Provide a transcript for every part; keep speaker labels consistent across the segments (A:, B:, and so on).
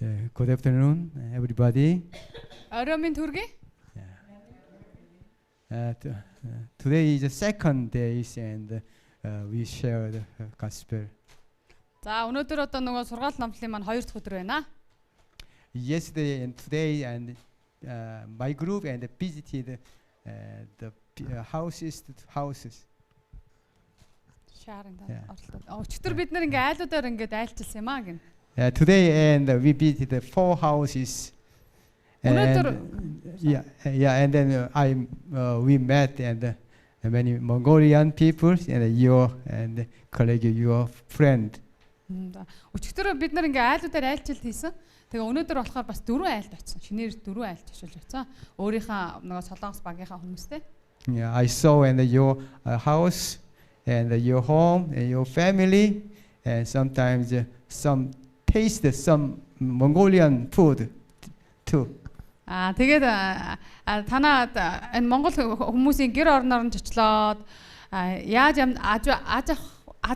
A: Good afternoon, everybody.
B: Оройн төргий.
A: Today is the second day, and we share the gospel.
B: За өнөөдөр одоо нөгөө сургаал номлолын маань 2 дахь өдөр байна.
A: Yesterday and today, and my group and visited the houses.
B: Шаарын оролдоод. Өчтөр бид нэр ингээ айлуудаар ингээд айлчилсан юм аа гин.
A: Today and we visited 4 houses. And and then we met and many Mongolian people and your colleague, your friend.
B: Өчтөр бид нэр ингээ айлуудаар айлчилт хийсэн. Тэгээ өнөөдөр болохоор бас 4 айлд очсон. Шинээр 4 айлд очиж очсон. Өөрийнхөө нөгөө Солонгос багийнхаа хүмүүстэй.
A: Yeah, I saw in your house and your home and your family, and sometimes some taste some Mongolian food too.
B: Тэгээд танаа энэ Монгол хүмүүсийн гэр орноор нь чочлоод яаж аж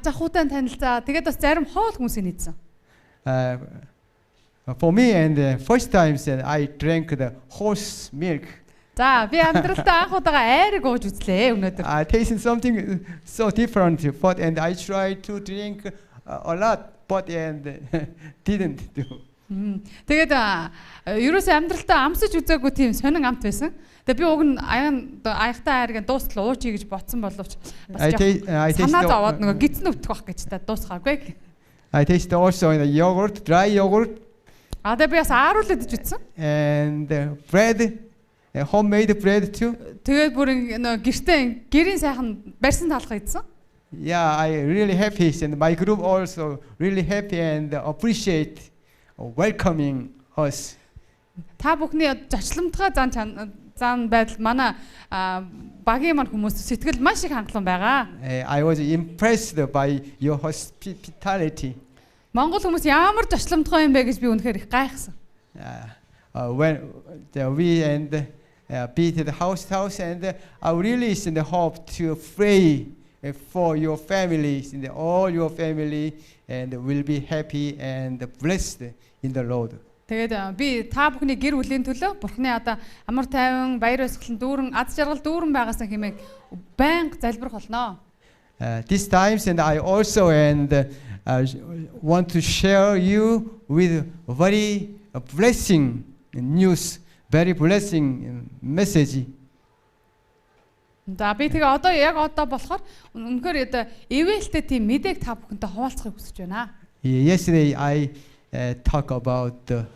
B: ахуйтай танилцаа. Тэгээд бас зарим хоол хүмүүсийн нийцсэн.
A: For me, and first time I drank the horse milk.
B: За би амьдралдаа анх удаага айрыг ууж үзлээ өнөөдөр.
A: I tasted something so different, but and I tried to drink a lot, but and didn't do.
B: Тэгээд ерөөсөө амьдралтаа амсаж үзээгүй тийм сонин амт байсан. Тэгээд би уг нь аяхтай айрыг дуустал уучий гэж ботсон боловч бас санаа зовоод нөгөө гидсэн өвдөх байх гэж та дуусгаагүй.
A: I tasted also in the yogurt, dry yogurt.
B: Тэгээд би бас ааруулад үзсэн.
A: And bread, homemade bread too.
B: Тэгээд бүр нөгөө гэртээ гэрийн сайхан барьсан талхаа идсэн.
A: Yeah, I really happy, and my group also really happy and appreciate welcoming us.
B: Та бүхний зочломтгой зан байдал манай багийн маань хүмүүс сэтгэл маш их хангалуун байгаа.
A: I was impressed by your hospitality.
B: Монгол хүмүүс ямар зочломтгой юм бэ гэж би үнэхээр их гайхсан.
A: When we and be to the house and I really is in the hope to pray for your families and all your family and will be happy and blessed in the Lord.
B: Тэгээд би та бүхний гэр бүлийн төлөө Бурхны одоо амар тайван баяр баясгалан дүүрэн аз жаргал дүүрэн байгаасаа хэмээн байнга залбирх болно.
A: This times and I also want to share you with very blessing news, very blessing message.
B: За би тэгээ одоо яг одоо болохоор үнэхээр одоо ивэлтэй тийм мэдээг та бүхэнтэй хуваалцахыг хүсэж байна.
A: Yesterday I talk about the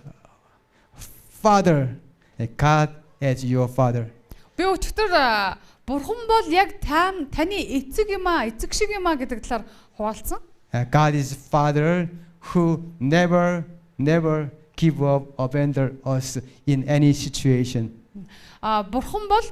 A: Father, God as your Father.
B: Би өчтөр Бурхан бол яг таны эцэг юм аа, эцэг шиг юм аа гэдэг талаар хуваалцсан.
A: God is Father who never give up, abandon us in any situation.
B: Бурхан бол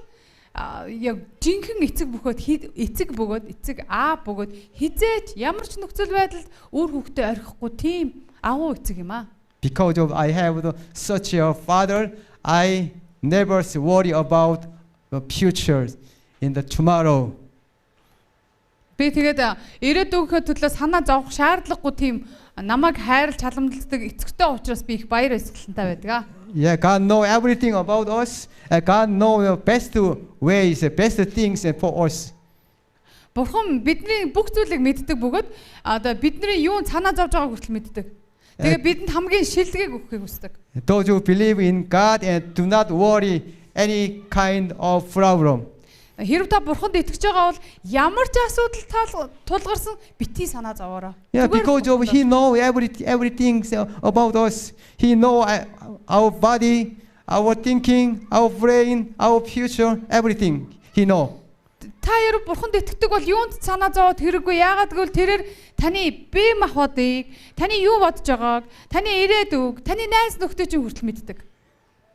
B: яг жинхэнэ эцэг бөгөөд хизээч ямар ч нөхцөл байдалд өөр хүүхдээ орхихгүй тийм агуу эцэг юм аа.
A: Because of I have such a father, I never worry about the future in the tomorrow.
B: Би тэгээд ирээдүйнхөө төлөө санаа зовох шаардлагагүй тийм намайг хайрлж халамжладаг эцэгтэй учраас би их баяр баясгалантай байдаг.
A: Yeah, God know everything about us. God know the best ways, the best things for us.
B: Бурхан бидний бүх зүйлийг мэддэг бөгөөд одоо бидний юунд санаа зовж байгааг хүртэл мэддэг. Тэгээ бидэнд хамгийн шилдэгийг өгөхийг хүсдэг.
A: Those who believe in God and do not worry any kind of problem.
B: Хэрв та Бурханд итгэж байгаа бол ямар ч асуудал тулгарсан битгий санаа зовоорой.
A: Yeah, because of He know everything about us. He know our body, our thinking, our brain, our future, everything. He know.
B: Та хэрв Бурханд итгэдэг бол юунд санаа зовоод хэрэггүй. Яагаад гэвэл тэрээр таны бие махбодыг, таны юу бодож байгааг, таны ирээдүйг, таны найз нөхдөд чинь хүртэл мэддэг.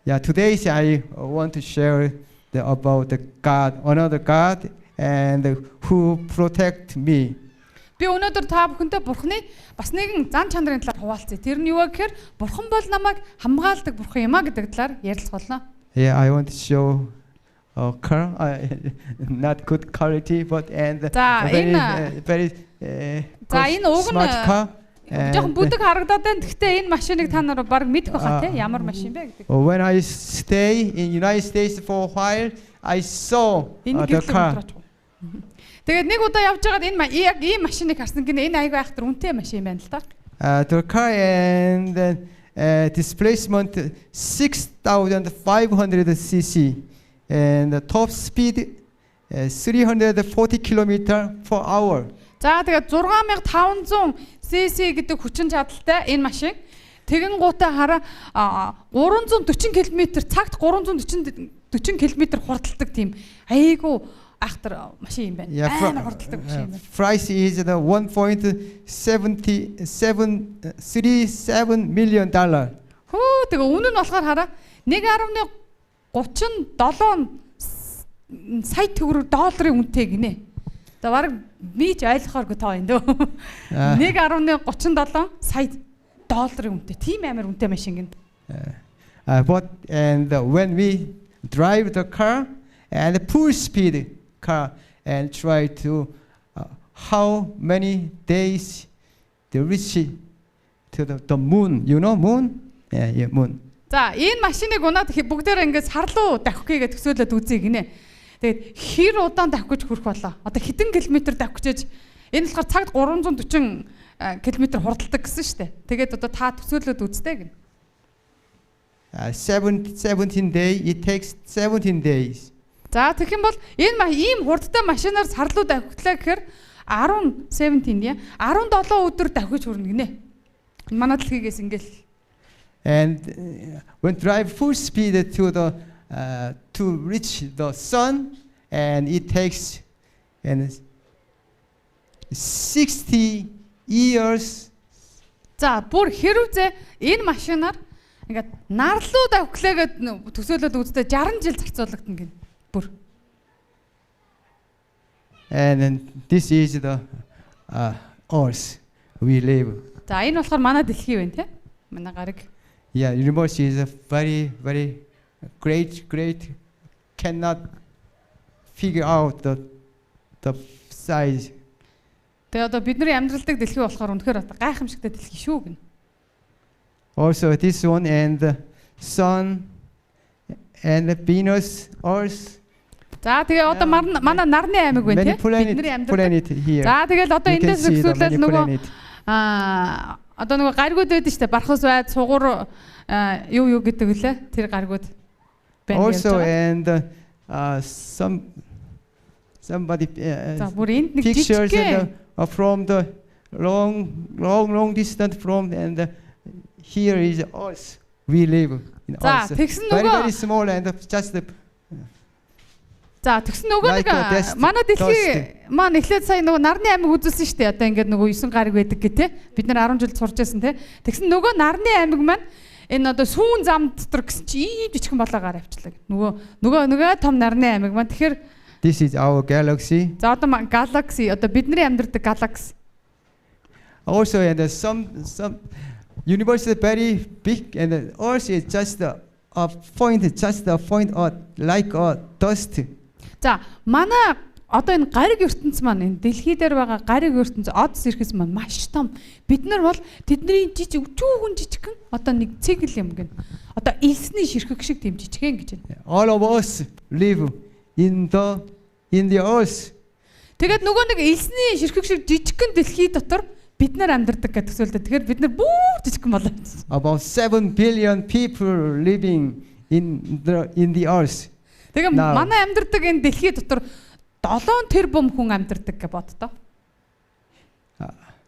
A: Yeah, today I want to share about the God, another God, and who protect me.
B: Би өнөөдөр та бүхэнтэй Бурханы бас нэгэн зан чанарын талаар хуваалцъя. Тэр нь юу вэ гэхээр Бурхан бол намайг хамгаалдаг Бурхан юм а гэдэг талаар ярилцах болно.
A: Yeah, I want to show not good quality, but and very
B: За энэ уг нь жоохон бүдэг харагдаад байна. Гэхдээ энэ машиныг та нар баг мэдэх байхаа те ямар машин бэ гэдэг.
A: When I stay in United States for a while, I saw the car.
B: Тэгээд нэг удаа явж байгаад энэ яг ийм машиныг харсан гинэ. Энэ айгүй айхтар үнэтэй машин байна л да.
A: The car and displacement 6,500 cc and the top speed 340 km/h.
B: За тэгээд 6500 cc гэдэг хүчин чадалтай энэ машин тэгэн гутаа хараа 340 км цагт 340 км хурдладаг тийм айгүй ахтар машин юм байна. Амар хурдладаг машин юм байна.
A: Price is the 1.37 million dollar.
B: Хөө тэгээ үнэ нь болохоор хараа 1.37 сая төгрөг долларын үнэтэй гинэ. За баг бич ойлгохооргүй тоо энэ дөө. 1.37 сая долларын үнэтэй. Тийм амар үнэтэй машин гин.
A: But and when we drive the car and full speed car and try to how many days to reach to the moon, you know moon? Yeah, moon.
B: За энэ машиныг унаад бүгдээр ингээд сар руу давхих гээд төсөөлөд үзье гинэ. Тэгээд хэр удаан давхих гэж хүрэх болоо. Одоо хэдэн километр давхих гэж энэ болохоор цагт 340 км хурдладаг гэсэн шүү дээ. Тэгээд одоо та төсөөлөд үзтээ гинэ.
A: 17 days, it takes 17 days.
B: За тэгэх юм бол энэ ийм хурдтай машинаар сар руу давхитлаа гэхээр 17 яа 17 өдөр давхиж хүрнэ гинэ. Манай дэлхийгээс ингээл.
A: And when drive full speed to the to reach the sun, and it takes 60 years.
B: За бүр хэрвээ энэ машинаар ингээд нар руу давхлаагээд төсөөлөд үзтээ 60 жил зарцуулагдана гин. Бүр.
A: And then this is the Earth we live.
B: За энэ болохоор манай дэлхий байна тий? Манай гариг.
A: Yeah, universe is a very great. Cannot figure out the size.
B: Тэгээ одоо бидний амьдралдаг дэлхий болохоор үнэхээр гайхамшигтай дэлхий шүү гин.
A: Also this one and the sun and the Venus, Earth.
B: За тэгээ одоо манай нарны аймаг байна тий? Бидний
A: амьдралдаг.
B: За тэгэл одоо эндээс зөвсүүлээд нөгөө одоо нөгөө гаригуд байдаг шүү дээ. Бархас байд, сугуур юу гэдэг үлээ. Тэр гаригуд байна.
A: Also and somebody pictures from the long distance from and here is us. We live in us. Very small and just
B: За тэгсэн нөгөө нэг манай дэлхий маань эхлээд сая нөгөө нарны аймаг үзүүлсэн шүү дээ. Одоо ингээд нөгөө 9 гариг байдаг гэх те. Бид нар 10 жил сурч байсан те. Тэгсэн нөгөө нарны аймаг маань энэ одоо сүүн зам дотор гэсэн чи ийм жижигхэн болоогаар авчлаа. Нөгөө том нарны аймаг маань тэгэхээр
A: this is our galaxy.
B: За одоо galaxy одоо бидний амьдардаг galaxy.
A: Also and some universe is very big and the Earth is just a point like a dust.
B: За манай одоо энэ гариг ертөнц маань энэ дэлхий дээр байгаа гариг ертөнц од сэрхэс маань маш том. Бид нар бол тэдний өчүүгэн жижигхэн одоо нэг цэгэл юм гин. Одоо элсний ширхэг шиг тийм жижигхэн гэж байна.
A: All of us live in the earth.
B: Тэгээд нөгөө нэг элсний ширхэг шиг жижигхэн дэлхий дотор бид нар амьдардаг гэж төсөөлдөг. Тэгэхээр бид нар бүр жижигхэн болоо.
A: About 7 billion people living in the earth.
B: Тэгээ манай амьдардаг энэ дэлхий дотор 7 тэрбум хүн амьдардаг гэж боддоо.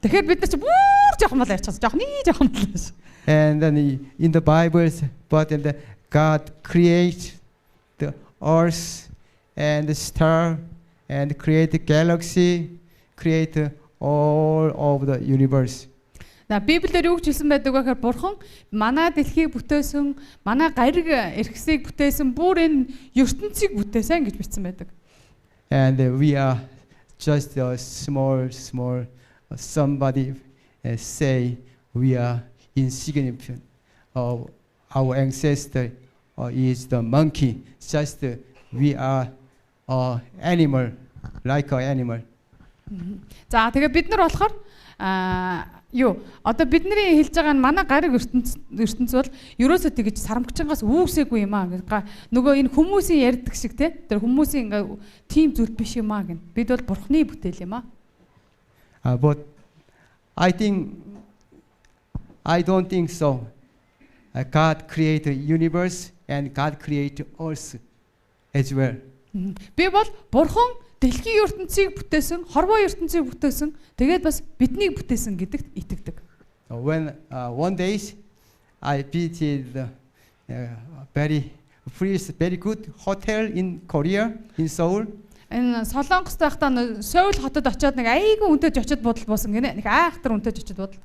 B: Тэгэхээр бид нар чи бүр жоохон болоо явчихсан. Жоохон болоо.
A: And then in the Bible, but in the God create the earth and the star and create the galaxy, create all of the universe.
B: На Библиэр юу гэж хэлсэн байдаг вэ гэхээр Бурхан манай дэлхийг бүтээсэн, манай гариг эрхсийг бүтээсэн, бүр энэ ертөнцийг бүтээсэн гэж бичсэн байдаг.
A: And we are just a small somebody say we are insignificant. Our ancestor is the monkey. Just we are animal, like an animal.
B: За тэгээ бид нар болохоор Юу одоо бидний хэлж байгаа нь манай гариг ертөнц бол ерөөсөө тэгж сарамгчингаас үүсээгүй юм аа. Нөгөө энэ хүмүүсийн ярьдаг шиг те тэр хүмүүсийн ингээ тийм зүйл биш юм аа гэн. Бид бол бурхны бүтээл юм аа.
A: But I don't think so. God created universe and God created us as well.
B: Би бол бурхан дэлхийн ертөнцийг бүтээсэн, хорвоо ертөнцийг бүтээсэн, тэгээд бас биднийг бүтээсэн гэдэгт итгэдэг.
A: When one day I visited very good hotel in Korea, in Seoul.
B: Энэ Солонгост байхдаа Сөүл хотод очиод нэг айгүй үнэтэй очиод бодол буусан гинэ. Нэг айхтар үнэтэй очиод бодол.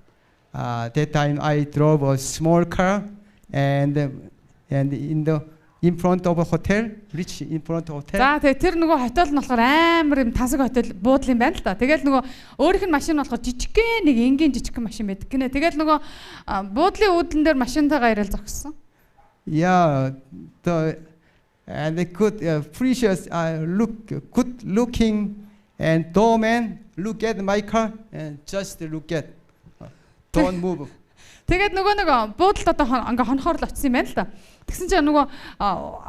A: That time I drove a small car and in front of a hotel, rich in front of hotel.
B: За тэгээ тэр нөгөө хотел нь болохоор амар юм тансаг хотел буудлын байна л да. Тэгэл нөгөө өөрийнх нь машин болохоор жижигхэн нэг энгийн жижигхэн машин байдаг гинэ. Тэгэл нөгөө буудлын үүдэн дээр машинтайгаа ирэл зогссон.
A: Yeah, and the good, precious, good looking, and doorman look at my car and just look at, don't move.
B: Тэгээд нөгөө буудалд одоо ингээ хонхоор л очсон юм байна л да. Тэгсэн чинь нөгөө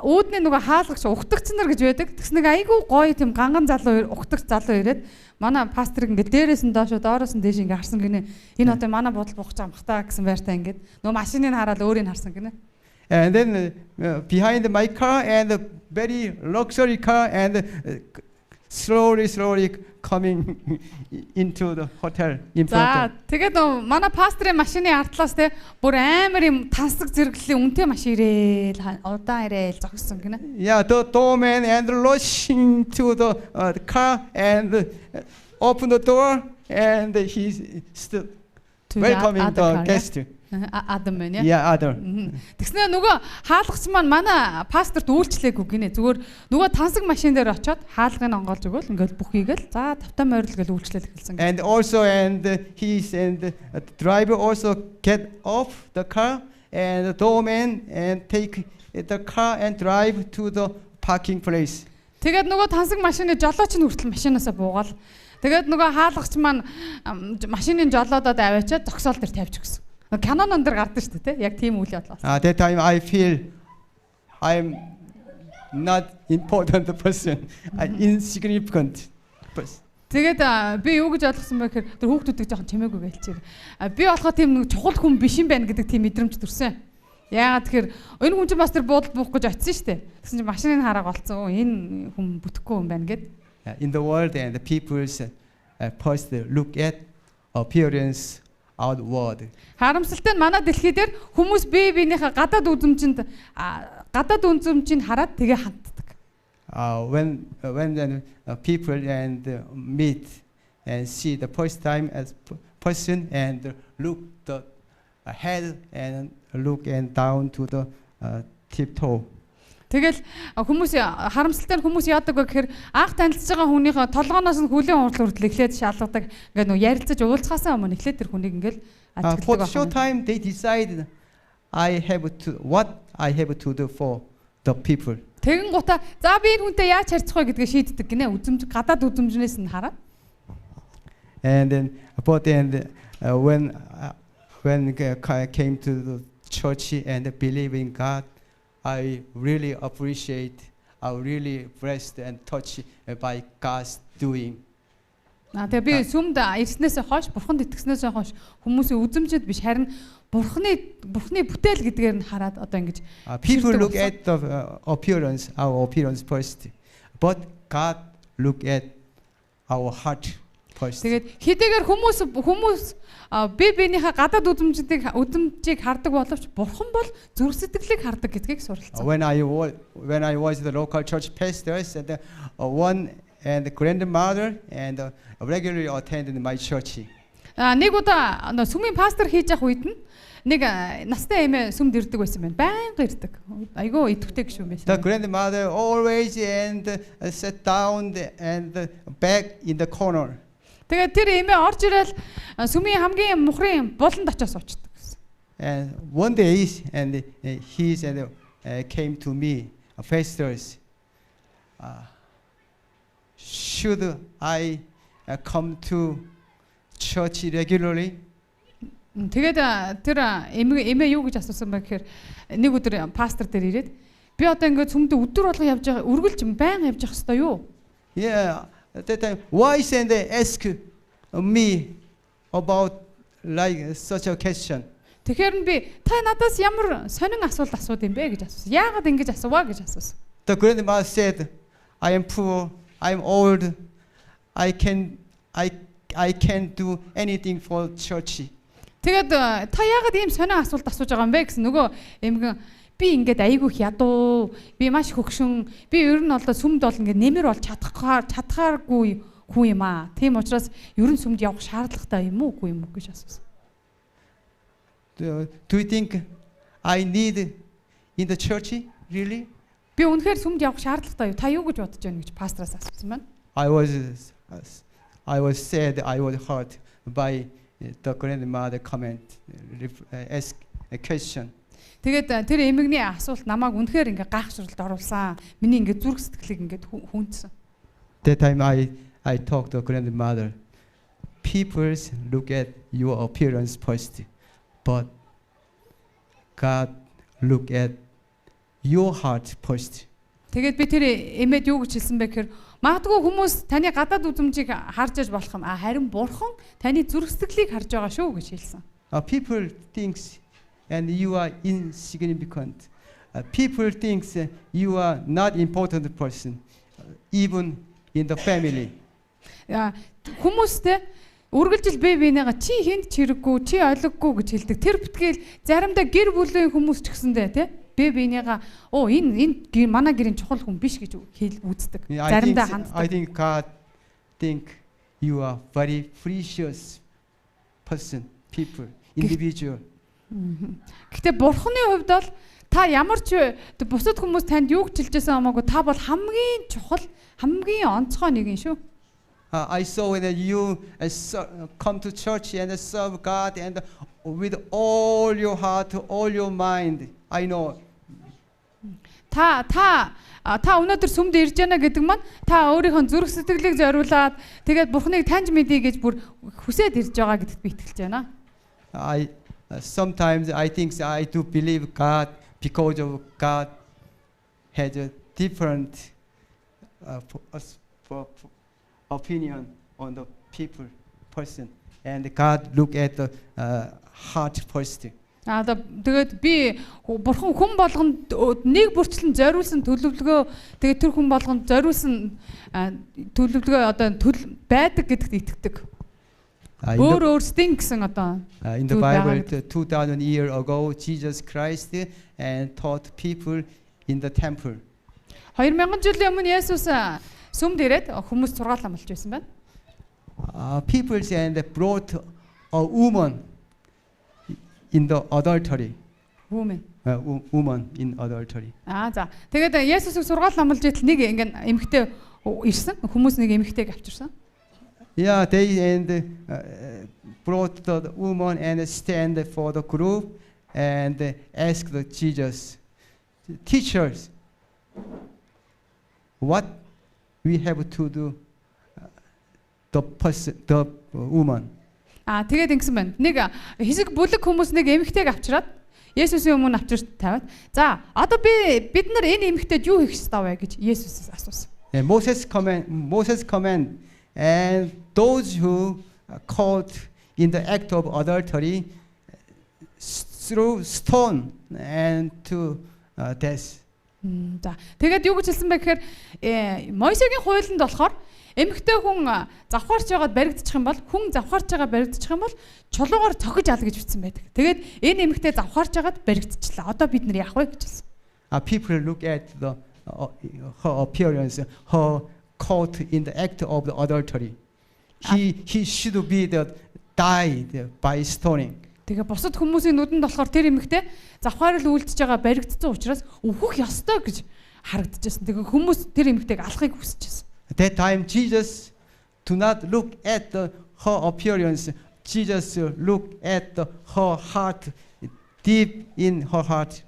B: үүдний нөгөө хаалгач ухтагч нар гэж байдаг. Тэгс нэг айгүй гоё тийм ганган залуу ухтагч залуу ирээд манай пастрыг ингээ дээрээс нь доошо доороос нь дээш ингээ харсан гинэ. Энэ одоо манай буудал буугч байгаа юм хта гэсэн байртаа ингээд нөгөө машиныг хараад өөрийг харсан гинэ.
A: And then behind my car and a very luxury car and slowly coming into the hotel in front.
B: За тэгээд манай пастрын машины артлаас те бүр амар юм тансаг зэрэглэлийн үнэтэй машин ирээл удаан ирээл зогссон гинэ.
A: Yeah, the doorman and rushing to the car and open the door and he's still welcoming the guest.
B: Адам байна яа.
A: Yeah, Adam.
B: Тэгснээр нөгөө хаалгач маань манай пасторт үйлчлээгүй гинэ. Зүгээр нөгөө тансаг машин дээр очиод хаалгыг онгоолж өгөөл ингээл бүхийгэл за тавтаа морил гэл үйлчлэл эхэлсэн.
A: And also he's and the driver also get off the car and the doorman and take the car and drive to the parking place.
B: Тэгээд нөгөө тансаг машины жолооч нь хүртэл машинаасаа буугаал. Тэгээд нөгөө хаалгач маань машины жолоодод аваачаад зогсоол дээр тавьж өгсөн. Канонон дээр гардаг шүү дээ, яг тийм үйл явдал болсон.
A: That time I feel I'm not important person, insignificant person.
B: Тэгээд би юу гэж ойлгосон бэ гэхээр тэр хүүхдүүдийг жоохон чимээгүй гэлчээр. Би болохоо тийм нэг чухал хүн биш юм байна гэдэг тийм мэдрэмж төрсөн. Яагаад тэгэхээр энэ хүн чинь бас тэр буудалд буух гэж очсон шүү дээ. Тэгсэн чинь машиныг хараад голцсон. Энэ хүн бүтэхгүй юм байна гэд.
A: In the world and the people's first look at appearance outward.
B: Харамсалтай нь манай дэлхий дээр хүмүүс бие биенийхээ гадаад үзмжинд хараад тэгээ ханддаг.
A: When people and meet and see the first time as person and look the head and look and down to the tiptoe.
B: Тэгэл хүмүүс харамсалтай нь хүмүүс яадаг вэ гэхээр анх танилцж байгаа хүнийхээ толгооноос нь хүлийн урал хүртэл эхлээд шалгадаг. Ингээд нөө ярилцаж уулзахаасаа өмнө эхлээд тэр хүнийг ингээд ажигладаг.
A: For short time they decide what I have to do for the people.
B: Тэгэн гута за би энэ хүнтэй яаж харьцах вэ гэдгээ шийддэг гинэ. Гадаад үзмжнээс нь хараад.
A: And then when I came to the church and believe in God, I really appreciate, I really blessed and touched by God's doing.
B: Тэгээ би сүмд ирснээс хойш, бурханд итгэснээс хойш хүмүүсийн үзмжид биш харин бурхны бүтээл гэдгээр нь хараад одоо ингэж
A: people look at the appearance, our appearance first, but God look at our heart first.
B: Тэгээд хэдийгээр хүмүүс бие биенийхээ гадаад үзмжийг хардаг боловч бурхан бол зүрх сэтгэлийг хардаг гэдгийг суралцсан.
A: When I was the local church pastors and one and grandmother and regularly attended my church.
B: Нэг удаа сүмийн пастор хийж явах үед нэг настай эмээ сүмд ирдэг байсан байна. Байнга ирдэг. Айгүй идэвхтэй гişүн байсан.
A: The grandmother always and sat down and back in the corner.
B: Тэгээд тэр эмээ орж ирэл сүмийн хамгийн мухрын буланд очиж суучдаг гэсэн.
A: And one day and he came to me, pastors, should I come to church regularly?
B: Тэгээд тэр эмээ юу гэж асуусан бэ гэхээр нэг өдөр пастор дээр ирээд би одоо ингээд цөмдө өдөр болго явж байгаа үргэлж байнга явж явах хэвээр юу?
A: Yeah, at that time, why send they ask me about like such a question?
B: Тэгэхээр би та надаас ямар сонин асуулт асууд юм бэ гэж асуусан. Яагаад ингэж асууа гэж асуусан.
A: The grandmother said, I am poor, I am old, I can't do anything for church.
B: Тэгээд та яагаад ийм сонин асуулт асууж байгаа юм бэ гэсэн нөгөө эмгэн би ингээд айгүйх ядуу би маш хөгшин би ер нь одоо сүмд бол ингээд нэмэр бол чадхааргүй хүн юм аа. Тийм учраас ер нь сүмд явах шаардлагатай юм уу үгүй юм уу гэж асуусан.
A: Do you think I need in the church really?
B: Би үнэхээр сүмд явах шаардлагатай юу? Та юу гэж бодож байна гэж пастраас асуусан байна.
A: I was sad, I was hurt by the grandmother comment, ask a question.
B: Тэгээд тэр эмэгний асуулт намайг үнэхээр ингээ гайхшралд оруулсан. Миний ингээ зүрх сэтгэлийг ингээ хүндсэн.
A: That time I talked to grandmother. People look at your appearance first, but God look at your heart first.
B: Тэгээд би тэр эмээд юу гэж хэлсэн бэ гэхээр магадгүй хүмүүс таны гадаад үзмжийг харж аж болох юм. Харин Бурхан таны зүрх сэтгэлийг харж байгаа шүү гэж хэлсэн.
A: People thinks and you are insignificant. People thinks you are not important person, even in the family.
B: Хүмүүстэй үргэлжил бие биенийгаа чи хүнд чирэггүй, чи ойлгохгүй гэж хэлдэг. Тэр битгээл заримдаа гэр бүлийн хүмүүс ч гэсэндээ тий бие биенийгаа энэ манай гэрийн чухал хүн биш гэж үздэг. Заримдаа ханддаг.
A: I think God think you are very precious person, people, individual.
B: Гэхдээ Бурханы хувьд бол та ямар ч бусад хүмүүс танд юу гэж хэлжсэн хамаагүй та бол хамгийн чухал, хамгийн онцгой нэг юм шүү.
A: I saw when you come to church and serve God and with all your heart, all your mind. I know.
B: Та өнөөдөр сүмд ирж байна гэдэг маань та өөрийнхөө зүрх сэтгэлийг зориулаад тэгээд Бурханыг таньж мэдье гэж бүр хүсээд ирж байгаа гэдэгт би итгэлж байна.
A: Sometimes I think I do believe God because of God has a different opinion on the people, person, and God look at the heart first.
B: Тэгээд би Бурхан хүн болгонд нэг бүрчлэн зориулсан төлөвлөгөө тэгээд тэр хүн болгонд зориулсан төлөвлөгөө одоо байдаг гэдэгт итгэдэг. Өөрсдийн гэсэн одоо
A: in the Bible 2000 years ago Jesus Christ and taught people in the temple.
B: 2000 жилийн өмнө Есүс сүмд ирээд хүмүүс сургаал амлаж байсан байна.
A: People and brought a woman in the adultery.
B: Woman
A: in adultery.
B: За. Тэгээд Есүсийг сургаал амлаж итэл нэг ингэн эмэгтэй ирсэн. Хүмүүс нэг эмэгтэйг авчирсан.
A: Yeah, they and brought the woman and stand for the group and asked Jesus, teachers, what we have to do the woman.
B: Тэгээд ингэсэн байна. Нэг хэсэг бүлэг хүмүүс нэг эмэгтэйг авчираад Есүсийн өмнө авчирч тавиад за одоо бид нар энэ эмэгтэйд юу хийх ёстой вэ гэж Есүсээс асуусан.
A: Moses command and those who caught in the act of adultery throw stone and to death.
B: За тэгээд юу гэж хэлсэн бэ гэхээр Мойсегийн хуулинд болохоор эмэгтэй хүн завхаарч байгаад баригдчих юм бол хүн завхаарч байгаа баригдчих юм бол чулуугаар цохиж ал гэж бичсэн байдаг. Тэгээд энэ эмэгтэй завхаарч байгаад баригдчихлаа. Одоо бид нар яах вэ гэж хэлсэн.
A: People look at her appearance, her caught in the act of the adultery. He should be died by stoning.
B: Тэгээ бусад хүмүүсийн нүдэнд болохоор тэр эмэгтэй завхаарл үйлдэж байгаа баригдсан учраас өвхөх ёстой гэж харагдчихсан. Тэгээ хүмүүс тэр эмэгтэйг алахыг хүсчихсэн.
A: At that time, Jesus do not look at her appearance. Jesus look at her heart, deep in her heart.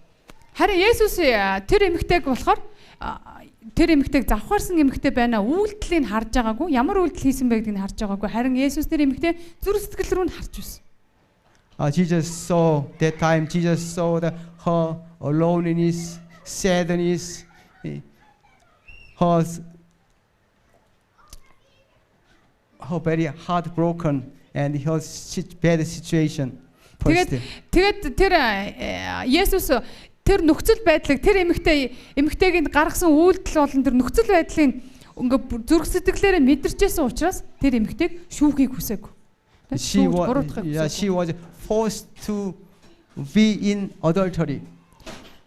B: Харин Есүс тэр эмэгтэйг болохоор тэр эмэгтэйг завхаарсан эмэгтэй байна. Үйлдэлийг харж байгаагүй. Ямар үйлдэл хийсэн бэ гэдгийг харж байгаагүй. Харин Есүс тэр эмэгтэй зүрх сэтгэл рүү нь харж байсан.
A: Jesus saw that time. Jesus saw her loneliness, sadness, her very heartbroken, and her bad situation.
B: Тэгээд тэр Есүс тэр нөхцөл байдлыг тэр эмэгтэйг гаргасан үйлдэл болон тэр нөхцөл байдлыг ингээ зүрх сэтгэлээрээ мэдэрчээсэн учраас тэр эмэгтэйг шүүхийг хүсээгүй.
A: She was forced to be in adultery.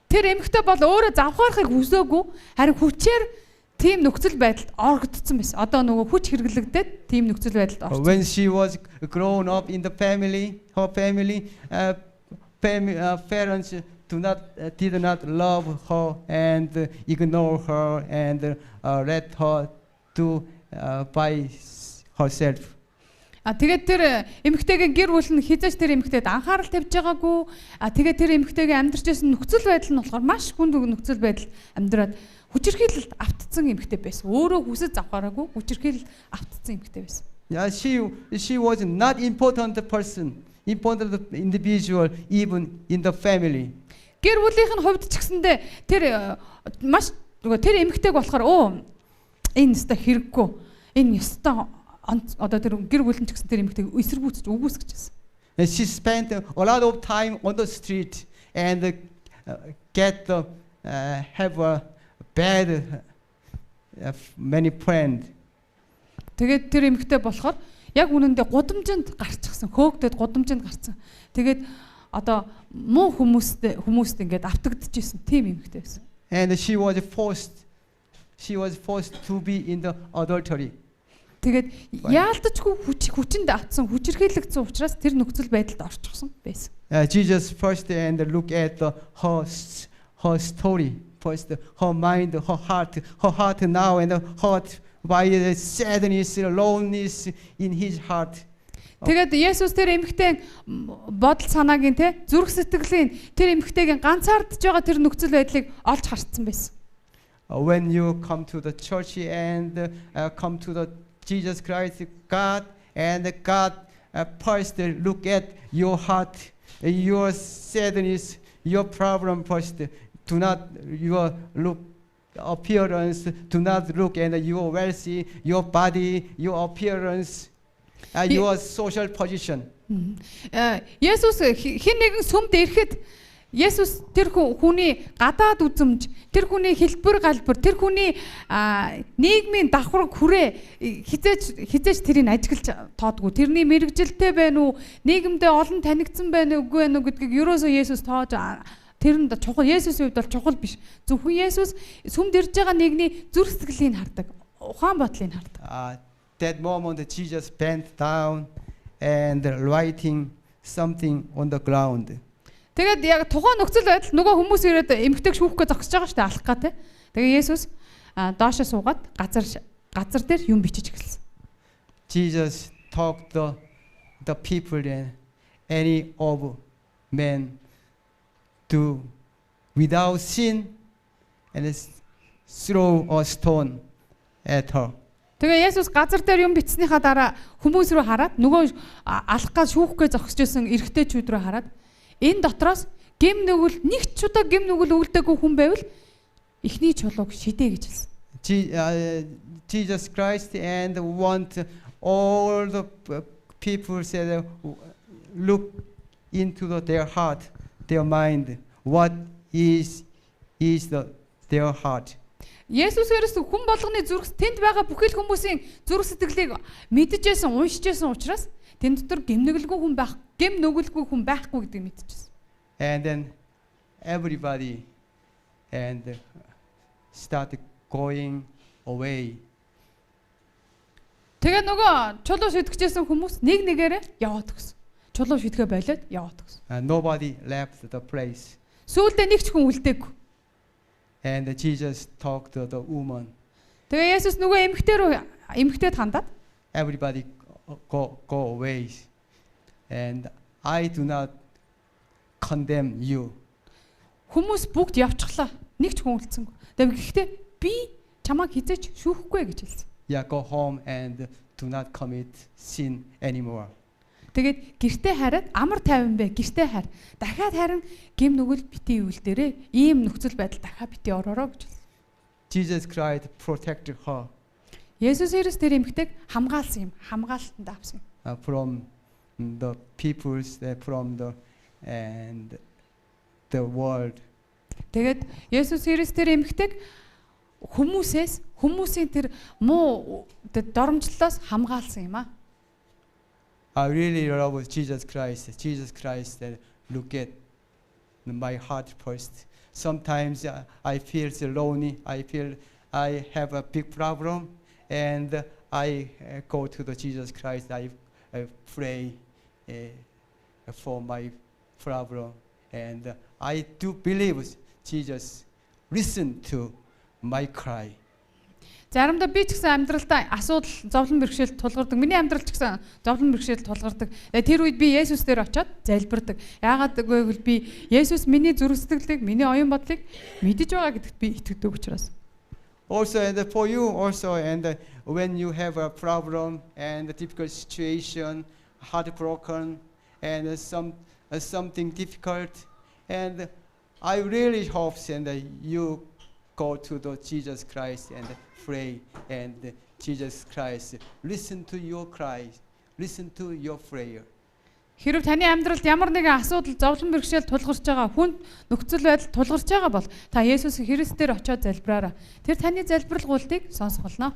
B: Тэр эмэгтэй бол өөрөө завхаарахыг хүсээгүй, харин хүчээр тийм нөхцөл байдалд орогдсон байсан. Одоо нөгөө хүч хэрэглэгдээд тийм нөхцөл байдалд орсон.
A: When she was grown up in the family, her family, parents did not love her and ignore her and let her do by herself.
B: Тэгээд тэр эмэгтэйгийн гэр бүл нь хизээч тэр эмэгтэйд анхаарал тавьж байгаагүй. Тэгээд тэр эмэгтэйгийн амьдарч байсан нөхцөл байдал нь болохоор маш хүнд нөхцөл байдал амьдраад хүчирхийлэлд автцсан эмэгтэй байсан. Өөрөө хүсэж завхаараагүй хүчирхийлэлд автцсан эмэгтэй байсан.
A: Yeah, she was not important person, important individual even in the family.
B: Гэр бүлийнх нь хувьд ч гэсэндээ тэр маш тэр эмэгтэйг болохоор энэ өстой хэрэггүй. Энэ өстой одоо тэр гэр бүлэн ч гэсэн тэр эмэгтэйг эсэргүүцэж үгүйсгэж байсан.
A: She spent a lot of time on the street and have a bad many friends.
B: Тэгээд тэр эмэгтэй болохоор яг үнэндээ гудамжинд гарчихсан, хөөгдөд гудамжинд гарсан. Тэгээд одоо муу хүмүүст ингээд автагдчихсэн тийм эмэгтэй байсан.
A: And she was forced to be in the adultery.
B: Тэгээд яалтчгүй хүчинд автсан, хүчирхийлэгдсэн учраас тэр нөхцөл байдалд орчихсон байсан.
A: Jesus first and look at her story, first her mind, her heart now and heart by the sadness, loneliness in his heart.
B: Тэгээд Есүс тэр эмэгтэй бодол санаагийн зүрх сэтгэлийн тэр эмэгтэйгийн ганцаардж байгаа тэр нөхцөл байдлыг олж харсан байсан.
A: When you come to the church and come to the Jesus Christ, God first look at your heart, your sadness, your problem first. Do not your look appearance. Do not look at your wealthy, your body, your appearance, your social position.
B: Есүс хэн нэгэн сүмд ирэхэд Есүс тэр хүний гадаад үзмж, тэр хүний хэлбэр галбар, тэр хүний нийгмийн давхарг хүрээ хизээч тэрийг ажиглаж тоодгүй. Тэрний мэрэгжилтэй байна уу, нийгэмдээ олон танигдсан байна уу, үгүй байна уу гэдгийг ерөөсөө Есүс тоож тэрэнд чухал. Есүсийн хувьд бол чухал биш. Зөвхөн Есүс сүмд ирж байгаа нэгний зүрх сэтгэлийг хардаг, ухаан бодлыг хардаг.
A: That moment Jesus bent down and writing something on the ground.
B: Тэгээд яг тухайн нөхцөл байдал нөгөө хүмүүс ирээд эмгтэйг шүүхгээ зогсож байгаа штэ алах га тэ. Тэгээд Есүс доошоо суугаад газар дээр юм бичиж эхэлсэн.
A: Jesus talked the people and any of men do without sin and throw a stone at her.
B: Тэгээ Есүс газар дээр юм бичснийхаа дараа хүмүүс рүү хараад нөгөө алах гал шүүхгээ зогсож байсан эрэгтэйчүүд рүү хараад энэ дотроос гэм нүгэл нэг ч удаа гэм нүгэл өвлдөөгүй хүн байвал эхний чулууг шидэ гэж хэлсэн.
A: Jesus Christ and want all the people said look into their heart, their mind. What is their heart?
B: Есүс Христ хүн болгоны зүрх тэнд байгаа бүхэл хүмүүсийн зүрх сэтгэлийг мэдчихсэн, уншижсэн учраас тэнд дотор гэм нүгэлгүй хүн байхгүй гэдгийг мэдчихсэн.
A: And then everybody and started going away.
B: Тэгээ нөгөө чулуу шидгэжсэн хүмүүс нэг нэгээрээ яваад гисэн. Чулуу шидгээ болоод яваад гисэн.
A: Nobody left the place.
B: Сүүлдээ нэг ч хүн үлдээгүй.
A: And Jesus talked to the woman.
B: Тэгээ Есүс нөгөө эмэгтэйд хандаад
A: Everybody go away. And I do not condemn you.
B: Хүмүүс бүгд явчихлаа. Нэг ч хүн үлдсэнгүй. Гэхдээ би чамайг хизээч шүүхгүй гэж хэлсэн.
A: Yeah, go home and do not commit sin anymore.
B: Тэгээд гэртээ хараад амар тайван бэ. Гэртээ хар. Дахиад харин гим нүгэл битий үйл дээрээ ийм нөхцөл байдал дахиад битий ороороо гэж.
A: Jesus Christ protected her
B: Есүс Христ тэр эмэгтэйг хамгаалсан юм. Хамгаалтанд авсан юм.
A: From the peoples, from the world.
B: Тэгээд Есүс Христ тэр эмэгтэйг хүмүүсийн тэр муу доромжлолоос хамгаалсан юм аа.
A: I really love Jesus Christ. Jesus Christ look at my heart first. Sometimes I feel so lonely. I feel I have a big problem, and I go to the Jesus Christ. I pray for my problem, and I do believe Jesus listen to my cry.
B: Заримдаа би ч гэсэн амьдралдаа асуудал, зовлон бэрхшээл тулгардаг. Миний амьдрал ч гэсэн зовлон бэрхшээл тулгардаг. Тэр үед би Есүс дээр очиод залбирдаг. Яагаад гэвэл би Есүс миний зүрх сэтгэлийг, миний оюун бодлыг мэдэж байгаа гэдэгт би итгэдэг учраас.
A: Also, and for you also, and when you have a problem and a difficult situation, heartbroken, and something difficult, and I really hope and you go to the Jesus Christ and pray, and Jesus Christ listen to your cry, listen to your prayer.
B: Хэрвээ таны амьдралд ямар нэгэн асуудал, зовлон бэрхшээл тулгарч байгаа, хүнд нөхцөл байдал тулгарч байгаа бол та Есүс Христээр очиод залбираарай. Тэр таны залбиралгуултыг сонсох болно.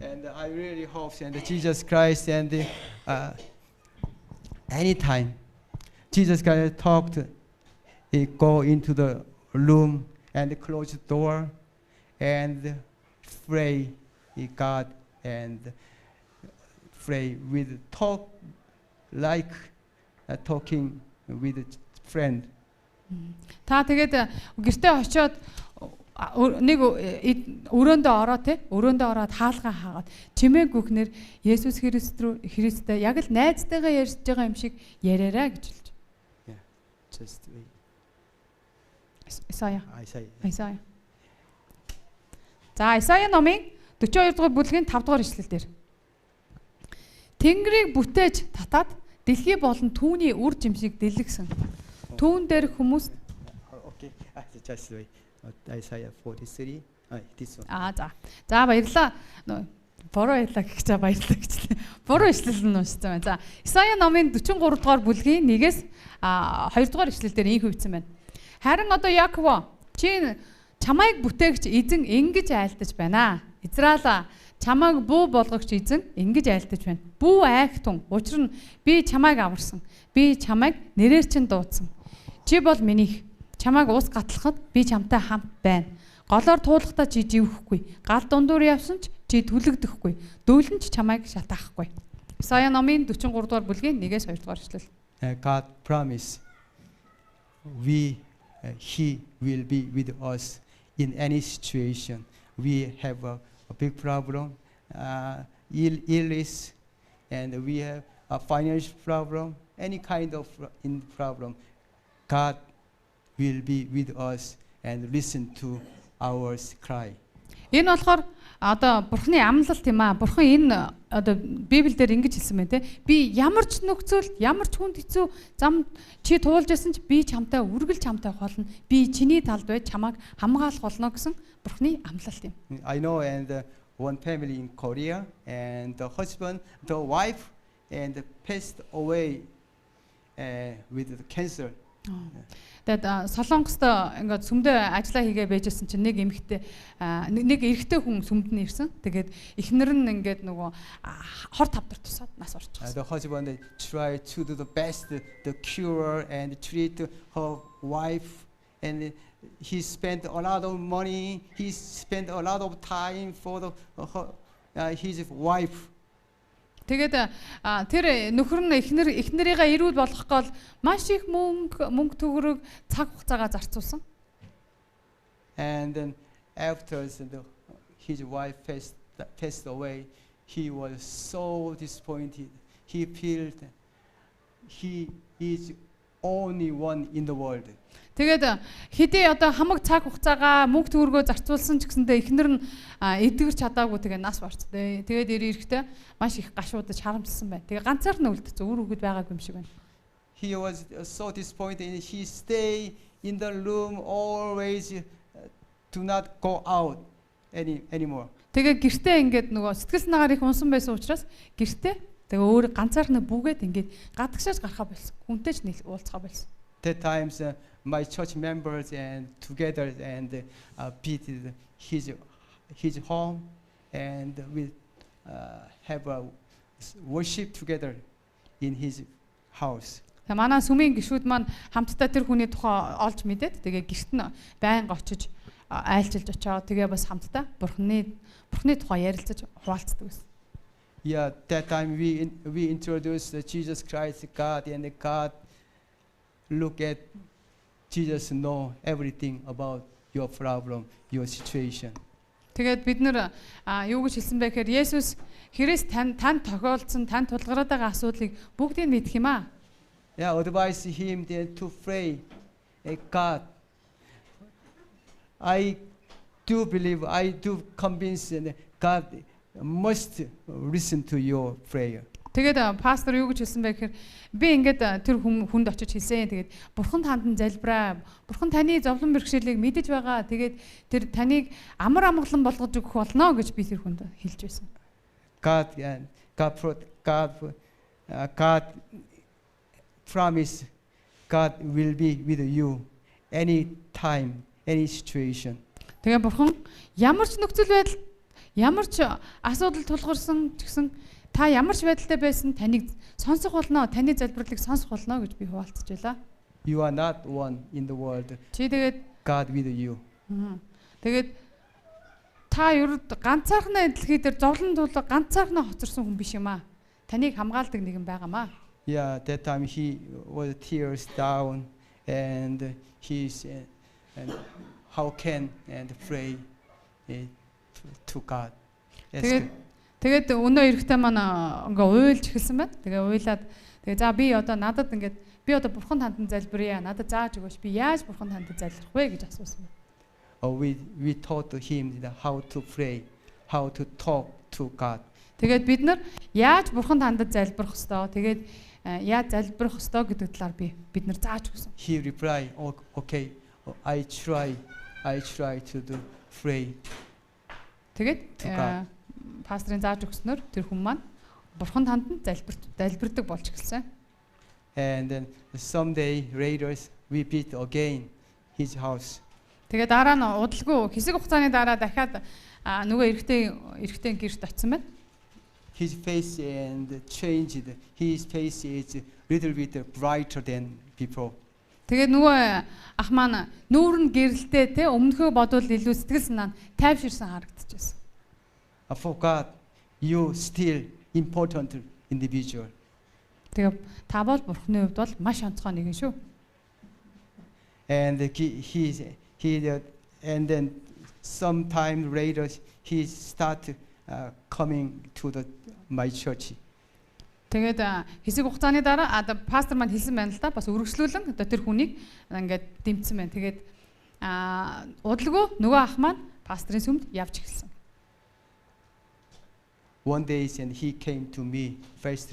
A: And I really hope and Jesus Christ and anytime Jesus Christ talked, he go into the room and close the door and pray God and pray with talk like talking with a friend.
B: Та тэгээд гэртээ очиод нэг өрөөндөө ороо те өрөөндөө ороод хаалгаа хаагаад чимээг гүхнэр Есүс Христтэй яг л найзтайгаа ярьж байгаа юм шиг яриараа гэж хэлж.
A: Yeah, just wait.
B: Исая.
A: Исая.
B: За Исая номын 42 дугаар бүлгийн 5 дугаар ишлэл дээр. Тэнгэрийг бүтээж татаад дэлхий болон түүний үр жимсийг дэлгсэн. Түүн дээр хүмүүс
A: Okay, just wait. Isaiah 43. This one.
B: За. За баярлаа. Бороо ялаа гэх за баярлаа гэж. Бороо ишлэл нь уншсан байна. За Исая номын 43 дугаар бүлгийн 1-ээс 2 дугаар ишлэл дээр ийм хөвцөн байна. Харин одоо Яаков чи чамайг бүтээгч эзэн ингэж айлтаж байна. Израиля чамайг бүү болгогч эзэн ингэж айлтаж байна. Бүү айхтун. Учир нь би чамайг аварсан. Би чамайг нэрээр чинь дуудсан. Чи бол минийх. Чамайг уус гатлахад би чамтай хамт байна. Голоор туулахдаа чи живэхгүй. Гал дундуур явсан ч чи түлэгдэхгүй. Дүүлэн ч чамайг шатаахгүй. Исая номын 43 дугаар бүлгийн 1-ээс 2 дугаар ишлэл.
A: God promise He will be with us in any situation. We have a big problem, illness, and we have a financial problem, any kind of problem. God will be with us and listen to our cry.
B: Энэ болохоор одоо Бурхны амлалт юм аа. Бурхан энэ одоо Библиэлд ингэж хэлсэн байна те. Би ямар ч нөхцөл, ямар ч хүнд хэцүү зам чи туулж байсан ч би чамтай үргэлж чамтай болно. Би чиний талд бай чамайг хамгаалах болно гэсэн Бурхны амлалт юм.
A: I know and one family in Korea and the husband, the wife and passed away with the cancer.
B: Тэгээд Солонгост ингээд сүмдээ ажиллаа хийгээ байжсэн чинь нэг эмэгтэй нэг эрэгтэй хүн сүмд нь ирсэн. Тэгээд эхнэр нь ингээд нөгөө хор тавдар тусаад нас орчихсон.
A: The husband tried to do the best, the cure and treat her wife, and he spent a lot of money. He spent a lot of time for his wife.
B: Тэгээд тэр нөхөр нь эхнэрийгээ ирүүл болгох гол маш их мөнгө төгрөг цаг хугацаагаа зарцуулсан.
A: And then after his wife passed away, he was so disappointed. He felt he is only one in the world.
B: Тэгээд хэдий одоо хамаг цаг хугацаагаа мөнгө төгрөгөө зарцуулсан ч гэсэндээ эхнэр нь эдгэрч чадаагүй тэгээ нас барцтай. Тэгээд ирэхдээ маш их гашуудаж харамссан байна. Тэгээ ганцаар нь үлдсэн өөр хүүхэд байгаагүй юм шиг байна.
A: He was so disappointed. He stay in the room always, do not go out anymore.
B: Тэгээ гэртээ ингээд нөгөө сэтгэл санаагаар их унсан байсан учраас гэртээ тэгээ өөр ганцаар нь бүгээд ингээд гадагшааж гарахаа болсон. Хүнтэй ч нэг уулзгаа болсон.
A: That times my church members and together and visited his home and we have a worship together in his house.
B: Манай сүмийн гишүүд маань хамтдаа тэр хүний тухай олж мэдээд тэгээ гэрт нь байнга очиж айлчилж очоод тэгээ бас хамтдаа бурхны тухай ярилцаж хуваалцдаг байсан.
A: Yeah, that time we introduced Jesus Christ, God, and God look at Jesus know everything about your problem, your situation.
B: Тэгээд бид нэр юу гэж хэлсэн бэ гэхээр Есүс Христ танд тохиолдсон танд тулгараад байгаа асуудлыг бүгдийг мэдэх юм аа.
A: Yeah, advise him then to pray, God, I do believe, I do convince God must listen to your prayer.
B: Тэгээд пастор юу гэж хэлсэн бэ гэхээр би ингээд тэр хүнд очиж хэлсэн. Тэгээд бурхан танд нь залбираа. Бурхан таны зовлон бэрхшээлийг мэдэж байгаа. Тэгээд тэр таныг амар амгалан болгож өгөх болно гэж би тэр хүнд хэлж байсан. God promise God will be with you any time, any situation. Тэгээд бурхан ямар ч нөхцөл байдал, ямар ч асуудал тулгарсан ч гэсэн та ямар ч байдалтай байсан таныг сонсох болно, таны залбирлыг сонсох болно гэж би хуваалцаж байлаа.
A: You are not one in the world.
B: Чи тэгээд
A: God with you.
B: Тэгээд та ерд ганцаархнаа дэлхий дээр зовлон тулга ганцаархнаа хоцорсон хүн биш юм аа. Таныг хамгаалдаг нэгэн байгаамаа.
A: Yeah, that time he was tears down and he's and how can and pray to God.
B: Тэгээд өнөө эрэхтэй маань ингээ уйлж эхэлсэн байна. Тэгээ уйлаад тэгээ за би одоо надад ингээд би одоо бурхан танд залбирая. Надад зааж өгөөч. Би яаж бурхан танд залбирах вэ гэж асуусан байна.
A: We taught him how to pray, how to talk to God.
B: Тэгээд бид нар яаж бурхан танд залбирах ёстой. Тэгээд яаж залбирах ёстой гэдэг талаар бид нар зааж өгсөн.
A: He replied, okay, I try to do pray.
B: Тэгээд пастрын зааж өгснөөр тэр хүн маань бурхан танд нь залбирдаг болж эхэлсэн.
A: And then someday later we visit again his house.
B: Тэгээд дараа нь удалгүй хэсэг хугацааны дараа дахиад нөгөө эрэгтэй гэрт очсон байна.
A: His face and changed. His face is little bit brighter than before.
B: Тэгээд нөгөө ах маань нүүр нь гэрэлтэй те өмнөхөө бодвол илүү сэтгэл санаа тайвширсан харагдчихсэн.
A: For God, you still important individual.
B: Тэгээд та бол бурхны хувьд бол маш онцгой нэгэн шүү.
A: And and then sometime later he start coming to my church.
B: Тэгээд хэсэг хугацааны дараа пастор маань хэлсэн байна л да бас өргөжлүүлэн одоо тэр хүнийг ингээд дэмцсэн байна. Тэгээд удалгүй нөгөө ах маань пастрын сүмд явж эхэлсэн.
A: One day and he came to me first.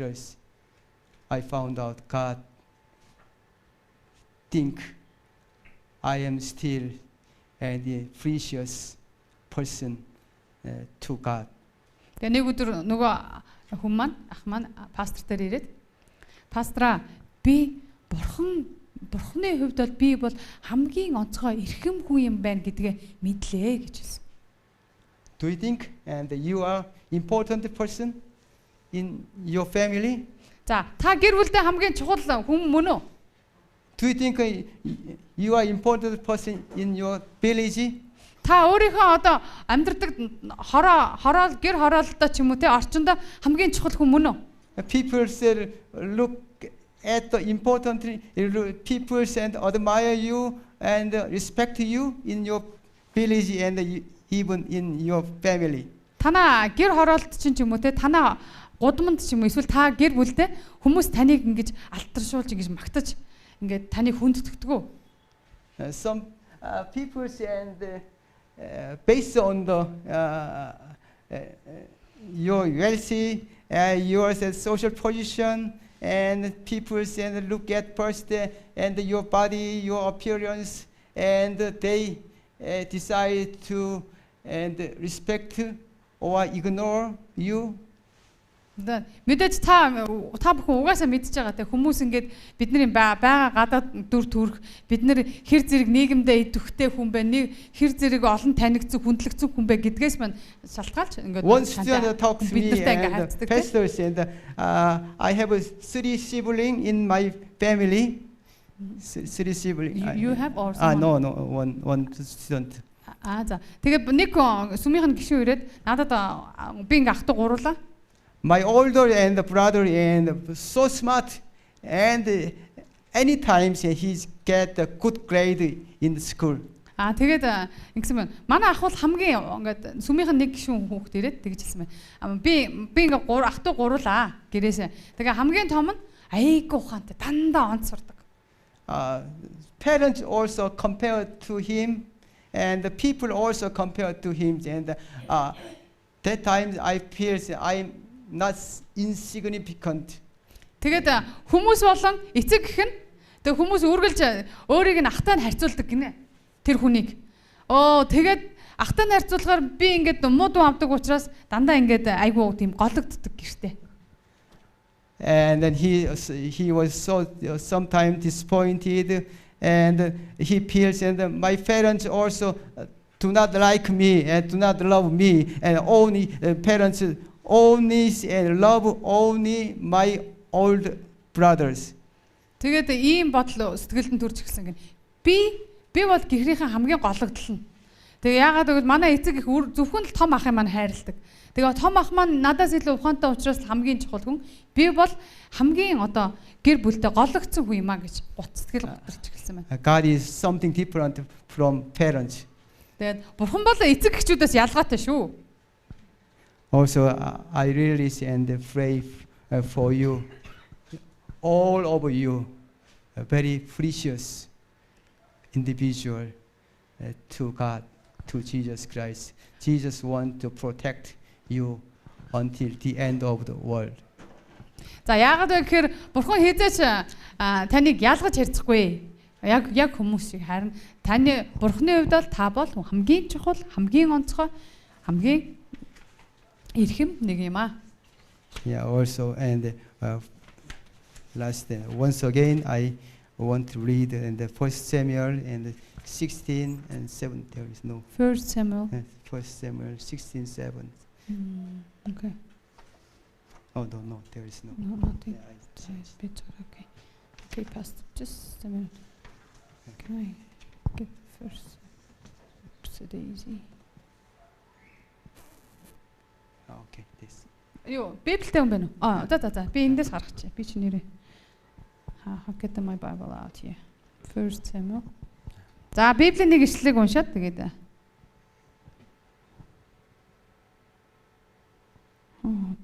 A: I found out God think I am still a precious person to God.
B: Тэгээд нэг өдөр нөгөө хүн маань ах маань пастор дээр ирээд пастра би бурхны хувьд бол би бол хамгийн онцгой эрхэм хүн юм байна гэдгээ мэдлээ гэж хэлсэн.
A: Do you think and you are important person in your family?
B: За та гэр бүлдээ хамгийн чухал хүн мөн үү?
A: Do you think you are important person in your village?
B: Та өөрийнхөө одоо амьдрдаг хороол гэр хороолтой ч юм уу те орчиндөө хамгийн чухал хүн мөн үү?
A: People say look at the important people and admire you and respect you in your village and even in your family.
B: Танаа гэр хороолт чинь ч юм уу те танаа гудамд ч юм уу эсвэл та гэр бүлдээ хүмүүс таныг ингэж алдаршуулж ингэж магтаж ингээд таныг хүндэтгдэг үү?
A: Some people and based on the your wealthy, your social position, and people and look at first and your body, your appearance, and they decide to and respect or ignore you.
B: Мэдээж та бүхэн угаасаа мэдж байгаа те хүмүүс ингээд бидний байгаа гадаад дүр төрх бид нар хэр зэрэг нийгэмдээ идэвхтэй хүн бэ нэг хэр зэрэг олон танигдсан хүндлэгдсэн хүн бэ гэдгээс маань шалтгаалж ингээд
A: one student talked to me and pastor said I have 3 siblings in my family. 3 siblings.
B: You have or someone?
A: No, one student.
B: За тэгээд нэг сүмийнх нь гişүү ирээд надад би ингээ ах トゥ гуруулаа.
A: My older and brother and so smart and anytime he's get a good grade in the school.
B: Тэгээд ингэсэн байна. Манай ах бол хамгийн ингээд сүмийнх нь нэг гişүүн хүүхд ирээд тэгж хэлсэн байна. Би ингээ ах トゥ гуруулаа гэрээсээ. Тэгээ хамгийн том нь айгүй ухаантай дандаа онц сурдаг.
A: Parents also compared to him and the people also compared to him and that time I feel I'm not insignificant.
B: Тэгээд хүмүүс болон эцэг гэх нь тэг хүмүүс үргэлж өөрийг нь ахтай нь харьцуулдаг гинэ. Тэр хүнийг. Тэгээд ахтай нь харьцуулахаар би ингээд муу дуу авдаг учраас дандаа ингээд айгүй тийм голөгддөг гэртээ.
A: And then he was so sometimes disappointed and he feels and my parents also do not like me and do not love me and only parents only and love only my old brothers.
B: Тэгээд ийм бодол сэтгэлд нь төрж ирсэн гин. Би бол гэрийнхээ хамгийн гологдлол нь. Тэгээ яагаад гэвэл манай эцэг их зөвхөн л том ахын маань хайрладаг. Тэгээ том ах маань надаас илүү ухаантай учраас хамгийн чухал хүн. Би бол хамгийн одоо гэр бүлдээ гологдсон хүн юм а гэж гуцтгэл готэрч эхэлсэн байна.
A: God is something different from parents.
B: Тэгээд бурхан бол эцэг эхчүүдээс ялгаатай шүү.
A: Also, I really and pray for you, all of you, a very precious individual to God, to Jesus Christ. Jesus wants to protect you until the end of the world.
B: За яагаад вэ гэхээр бурхан хизээч таныг ялгаж харьцахгүй. Яг хүмүүс шиг харин таны бурханы хувьд бол та бол хамгийн чухал, хамгийн онцгой, хамгийн ирхэм нэг юм а.
A: Yeah, also and last once again I want to read in the 1 Samuel and 16 and 7 there is no
B: 1 Samuel
A: 1 Samuel 16:7.
B: Okay.
A: Oh no there is no.
B: No, nothing. Yeah, okay, past just a minute. Can I get first? It's easy.
A: Okay, this.
B: Юу, Библиэтэй юм байна уу? За. Би эндээс харгачих. Би чи нэрээ. Get my Bible out here. 1 Samuel. За, Библийн нэг ишлэлийг уншаад тэгээд.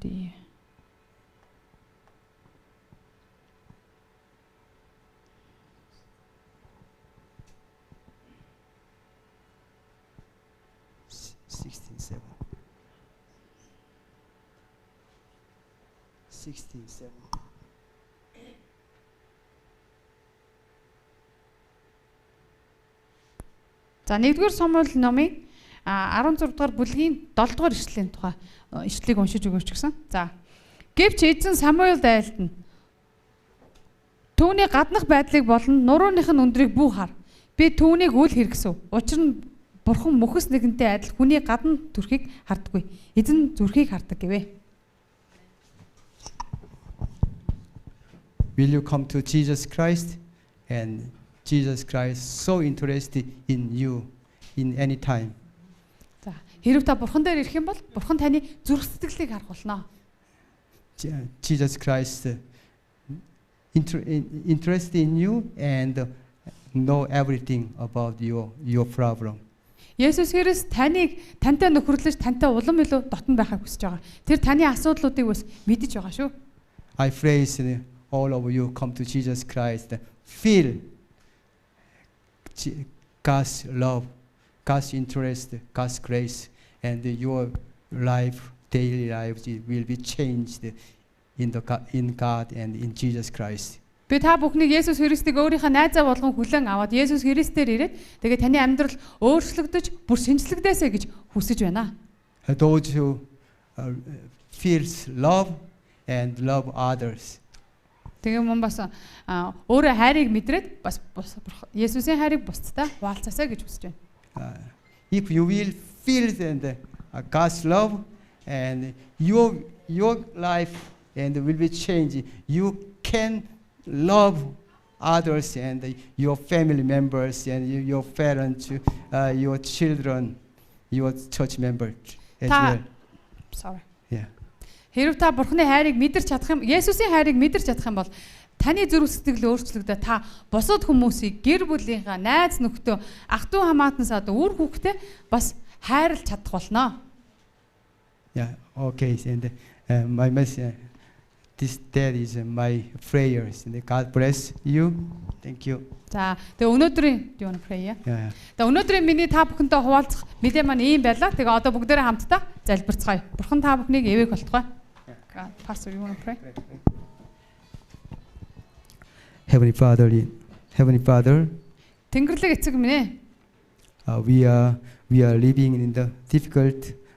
B: Dear. За 1-р Самуэль номын 16 дугаар бүлгийн 7 дугаар ишлэлийн тухай ишлэлийг уншиж өгөөч гэсэн. За. Гэвч эзэн Самуэлд айлтна. Түүний гаднах байдлыг болон нурууных нь өндрийг бүү хар. Би түүнийг үл хэрэгсэв. Учир нь бурхан мөхөс нэгэнтэй адил хүний гадна зүрхийг хардаггүй. Эзэн зүрхийг хардаг гэвэ.
A: Will you come to Jesus Christ and Jesus Christ so interested in you in any time?
B: За, хэрв та бурхан дээр ирэх юм бол бурхан таны зүрх сэтгэлийг харах болно.
A: Jesus Christ interested in you and know everything about your problem.
B: Есүс Христ тантай нөхөрлөж тантай улам илүү дотн байхыг хүсэж байгаа. Тэр таны асуудлуудыг бас мэдэж байгаа шүү.
A: I pray all of you come to Jesus Christ feel God's love, God's interest, God's grace, and your life, daily lives, it will be changed in God and in Jesus Christ.
B: Би та бүхнийг Есүс Христийг өөрийнхөө найзаа болгон хүлээн аваад Есүс Христээр ирээд тэгээд таны амьдрал өөрчлөгдөж бүр шинжлэгдээсэй гэж хүсэж байна.
A: Those who feels love and love others.
B: Тэгээ мөн бас өөрөө хайрыг мэдрээд бас Есүсийн хайрыг бусдад хуваалцаасай гэж хүсэж байна.
A: If you will feel God's love and your life and will be changed, you can love others and your family members and your parents, your children, your church members as well.
B: Sorry.
A: Yeah.
B: Хэрв та Бурхны хайрыг мэдэрч чадах юм, Есүсийн хайрыг мэдэрч чадах юм бол таны зүрх сэтгэл өөрчлөгдөө та бусад хүмүүсийг гэр бүлийнхаа найз нөхдөө ах トゥ хамаатансаа үр хүүхдээ бас хайрлах чадах болно.
A: Yeah. Okay. And my message. That is my prayers. And God bless you. Thank you.
B: За тэгээ өнөөдрийн do you want to pray?
A: Yeah.
B: Тэгээ өнөөдрийн миний та бүхэнтэй хуваалцах мэдээ маань ийм байлаа. Тэгээ одоо бүгдээрээ хамтдаа залбирцгаая. Бурхан та бүхнийг эвэг болтугай. God, Pastor, you want to pray?
A: Heavenly Father.
B: Тэнгэрлэг эцэг минь ээ.
A: We are living in the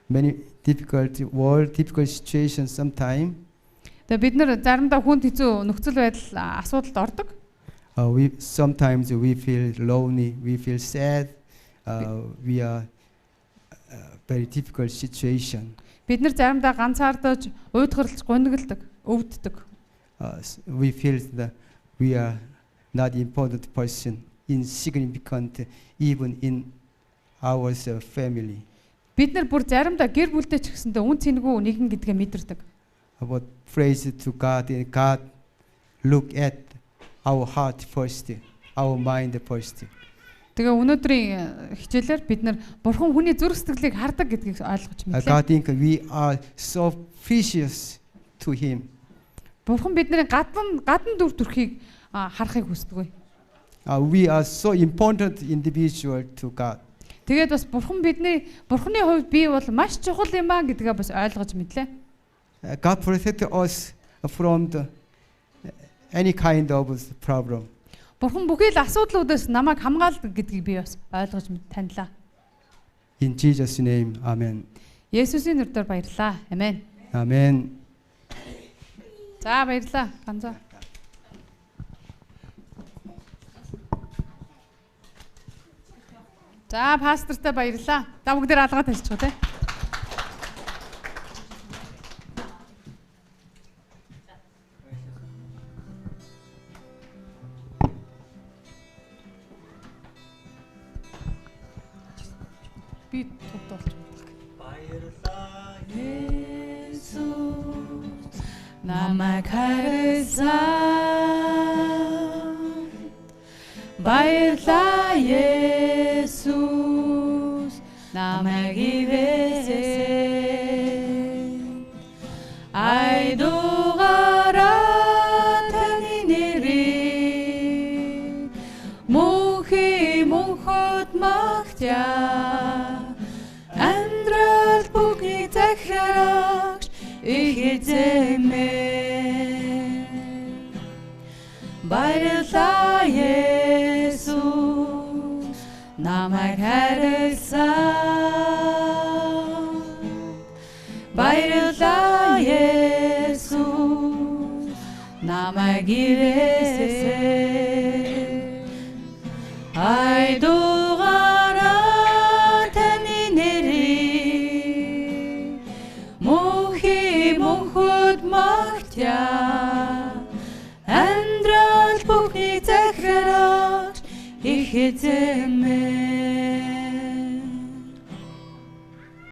A: many difficult world, difficult situations sometimes.
B: Тэгээ бид нар заримдаа хүнд хэцүү нөхцөл байдал асуудалд ордог.
A: Sometimes we feel lonely, we feel sad. We are very difficult situation.
B: Бид нар заримдаа ганцаардаж, уйдгарлаж, гунигалдаг, өвддөг.
A: We feel that we are not important person, insignificant even in our family.
B: Бид нар бүр заримдаа гэр бүлдээ ч гэсэндээ үн цэнгүй нэгэн гэдгээ мэдэрдэг.
A: About praise to God, and God look at our heart first, our mind first.
B: Тэгээ өнөөдрийн хичээлээр бид нар Бурхан хүний зүрх сэтгэлийг хардаг гэдгийг ойлгож мэдлээ.
A: God think we are so precious to Him.
B: Бурхан бидний гадна дүр төрхийг харахыг хүсдэг.
A: We are so important individual to God.
B: Тэгээд бас Бурханы хувьд би бол маш чухал юм аа гэдгээ бас ойлгож мэдлээ.
A: God protect us from any kind of problem.
B: Бурхан бүхий л асуудлуудаас намайг хамгаалдаг гэдгийг би бас ойлгож танилаа.
A: In Jesus' name, Amen.
B: Есүсийн нэрээр баярлалаа. Амен.
A: Amen.
B: За баярлалаа. Ганцаа. За пастортай баярлалаа. Та бүгдээр алгаа тавьчихо те. Би тогтоолж баярлалаа Есүс намайг хайрлсан баярлалаа Есүс намайг ивэсэн айдугараа таны нэрийг мөнхөд магтяа амьдрал бүгний захирагч их эзэмээ баярлалаа Есүс намайг хайрлсан баярлалаа Есүс намайг ивэсэн айдугараа таны нэрийг мөнхөд магтяа амьдрал бүхний захирагч их эзэмээ